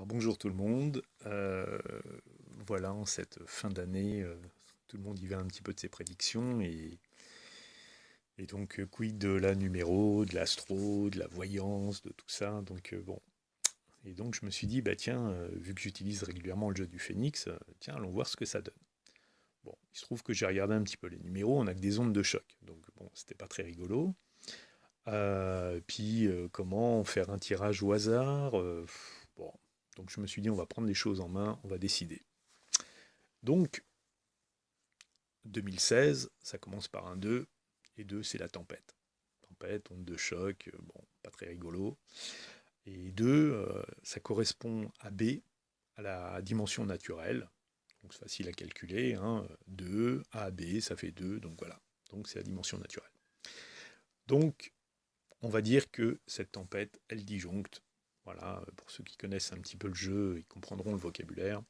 Alors bonjour tout le monde. Voilà, en cette fin d'année, tout le monde y va un petit peu de ses prédictions et donc quid de la numéro, de l'astro, de la voyance, de tout ça. Donc bon. Et donc je me suis dit, bah tiens, vu que j'utilise régulièrement le jeu du Phénix, tiens, allons voir ce que ça donne. Bon, il se trouve que j'ai regardé un petit peu les numéros, on a que des ondes de choc. Donc bon, c'était pas très rigolo. Puis comment faire un tirage au hasard, bon. Donc je me suis dit, on va prendre les choses en main, on va décider. Donc, 2016, ça commence par un 2, et 2, c'est la tempête. Tempête, onde de choc, bon, pas très rigolo. Et 2, ça correspond à B, à la dimension naturelle. Donc c'est facile à calculer, hein. 2, A, B, ça fait 2, donc voilà. Donc c'est la dimension naturelle. Donc, on va dire que cette tempête, elle disjoncte. Voilà, pour ceux qui connaissent un petit peu le jeu, ils comprendront le vocabulaire.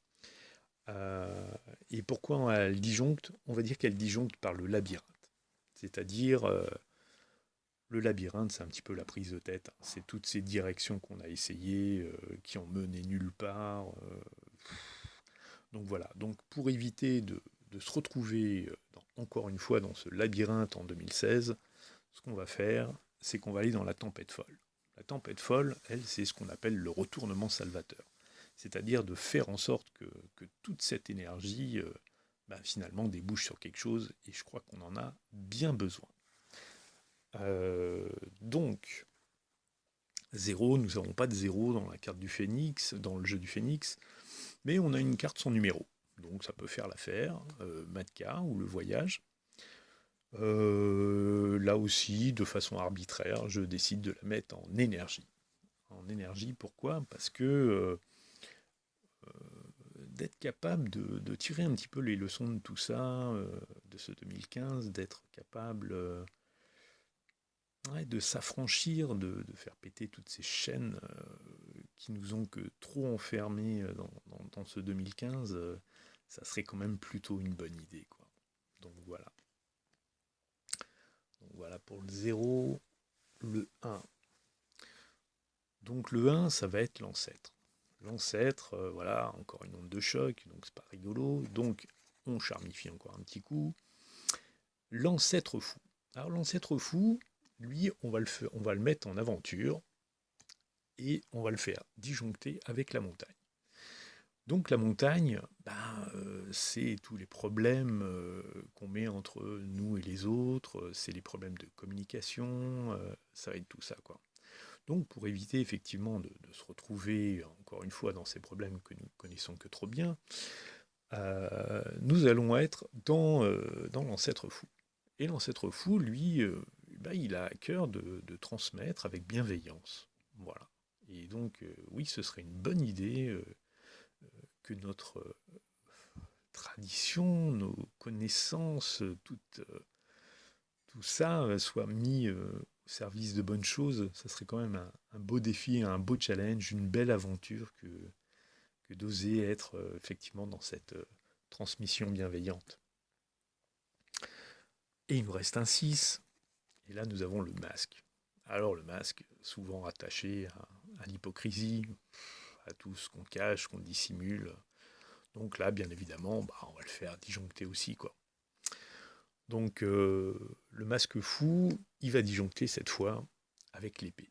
Et pourquoi elle disjoncte? On va dire qu'elle disjoncte par le labyrinthe. C'est-à-dire, le labyrinthe, c'est un petit peu la prise de tête. C'est toutes ces directions qu'on a essayées, qui ont mené nulle part. Donc voilà. Donc pour éviter de se retrouver, encore une fois, dans ce labyrinthe en 2016, ce qu'on va faire, c'est qu'on va aller dans la tempête folle. La tempête folle, elle, c'est ce qu'on appelle le retournement salvateur. C'est-à-dire de faire en sorte que toute cette énergie, finalement, débouche sur quelque chose, et je crois qu'on en a bien besoin. Donc, zéro, nous n'avons pas de zéro dans la carte du Phénix, dans le jeu du Phénix, mais on a une carte sans numéro. Donc ça peut faire l'affaire, Matka ou le voyage. Là aussi, de façon arbitraire, je décide de la mettre en énergie. En énergie, pourquoi? Parce que d'être capable de tirer un petit peu les leçons de tout ça, de ce 2015, d'être capable ouais, de s'affranchir, de faire péter toutes ces chaînes qui nous ont que trop enfermés dans ce 2015, ça serait quand même plutôt une bonne idée, quoi. Donc voilà. Donc voilà pour le 0, le 1. Donc le 1, ça va être l'ancêtre. L'ancêtre, voilà, encore une onde de choc, donc c'est pas rigolo. Donc on charmifie encore un petit coup. L'ancêtre fou. Alors l'ancêtre fou, lui, on va le mettre en aventure et on va le faire disjoncter avec la montagne. Donc la montagne, c'est tous les problèmes qu'on met entre nous et les autres, c'est les problèmes de communication, ça va être tout ça, quoi. Donc pour éviter effectivement de se retrouver encore une fois dans ces problèmes que nous connaissons que trop bien, nous allons être dans l'ancêtre fou. Et l'ancêtre fou, lui, il a à cœur de transmettre avec bienveillance. Voilà. Et donc, oui, ce serait une bonne idée que notre tradition, nos connaissances, tout ça soit mis au service de bonnes choses. Ça serait quand même un beau défi, un beau challenge, une belle aventure que d'oser être effectivement dans cette transmission bienveillante. Et il nous reste un 6. Et là, nous avons le masque. Alors, le masque, souvent attaché à l'hypocrisie, à tout ce qu'on cache, qu'on dissimule. Donc là, bien évidemment, on va le faire disjoncter aussi, quoi. Donc, le masque fou, il va disjoncter cette fois avec l'épée.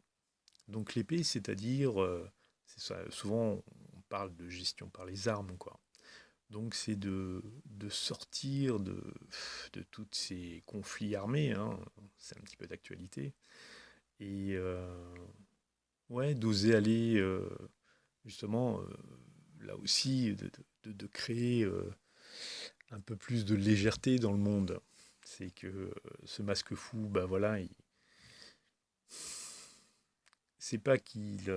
Donc, l'épée, c'est-à-dire, c'est ça, souvent on parle de gestion par les armes, quoi. Donc, c'est de sortir de tous ces conflits armés, hein, c'est un petit peu d'actualité, et ouais, d'oser aller justement là aussi de créer un peu plus de légèreté dans le monde. C'est que ce masque fou, voilà, c'est pas qu'il,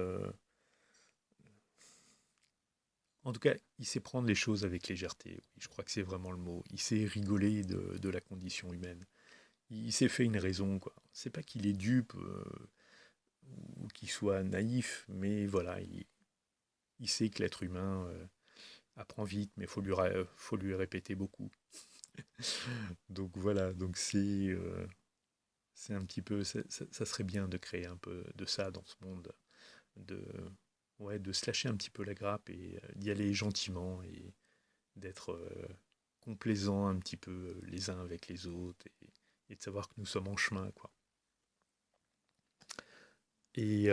en tout cas, il sait prendre les choses avec légèreté. Oui, je crois que c'est vraiment le mot. Il sait rigoler de la condition humaine. Il s'est fait une raison, quoi. C'est pas qu'il est dupe ou qu'il soit naïf, mais voilà, il sait que l'être humain apprend vite, mais faut lui répéter beaucoup. Donc voilà, donc c'est un petit peu, ça serait bien de créer un peu de ça dans ce monde, de, ouais, de se lâcher un petit peu la grappe et d'y aller gentiment et d'être complaisant un petit peu les uns avec les autres et de savoir que nous sommes en chemin, quoi. Et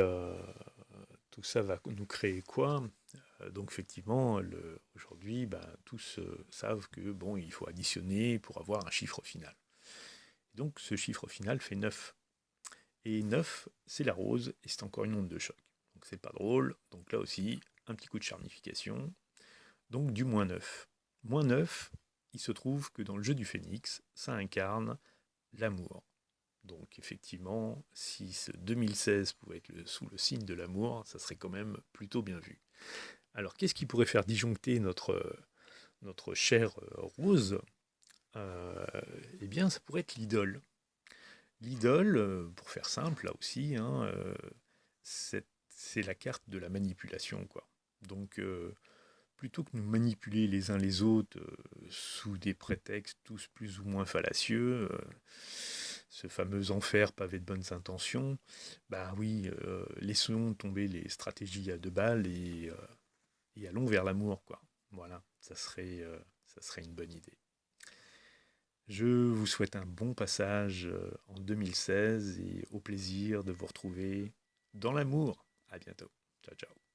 tout ça va nous créer quoi? Donc effectivement, aujourd'hui, ben, tous savent que bon, il faut additionner pour avoir un chiffre final. Et donc ce chiffre final fait 9. Et 9, c'est la rose, et c'est encore une onde de choc. Donc c'est pas drôle, donc là aussi, un petit coup de charnification. Donc du moins 9. Moins 9, il se trouve que dans le jeu du phénix, ça incarne l'amour. Donc effectivement, si ce 2016 pouvait être sous le signe de l'amour, ça serait quand même plutôt bien vu. Alors qu'est-ce qui pourrait faire disjoncter notre chère Rose? Euh, Eh bien, ça pourrait être l'idole. L'idole, pour faire simple, là aussi, hein, c'est la carte de la manipulation, quoi. Donc, plutôt que nous manipuler les uns les autres sous des prétextes tous plus ou moins fallacieux, ce fameux enfer pavé de bonnes intentions, bah oui, laissons tomber les stratégies à deux balles et allons vers l'amour, quoi. Voilà, ça serait une bonne idée. Je vous souhaite un bon passage en 2016 et au plaisir de vous retrouver dans l'amour. À bientôt. Ciao, ciao.